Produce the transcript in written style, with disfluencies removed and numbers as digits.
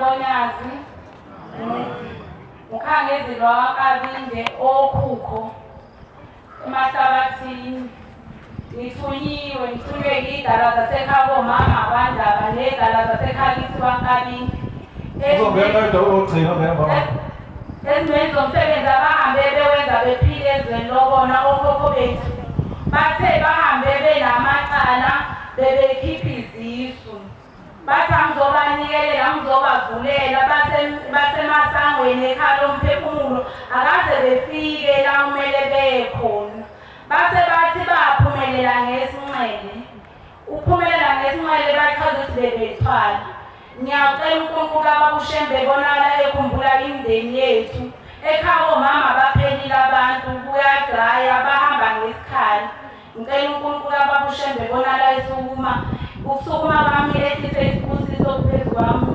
Nkonyazi ukhangezilwa wakabinde okhukho emahlabathini ngithunywe yidala zasekhabo mama abandaba nedala zasekhakithi wakabinde ezimeni zomsebenzi abahambe bewenza bephile ezweni lobona okhokho bethu bathe bahambe benamacala bebekhipha izisu bathi angizobanikelela ngizobavulela basemasangweni ekhaya lomphefumulo akaze befike la kumele beye khona base bathi baphumelela ngesinxele uphumelela ngesinxele bachaza ukuthi bebethwala ngiyacela uNkulunkulu abakushembe bonala ekhumbula imindeni yethu ekhaya omama baphelile abantu kuyadraya bahamba ngesikhala ngicela uNkulunkulu abakushembe bonala esukuma ukusukuma kwami ehlise isibusiso phezu kwami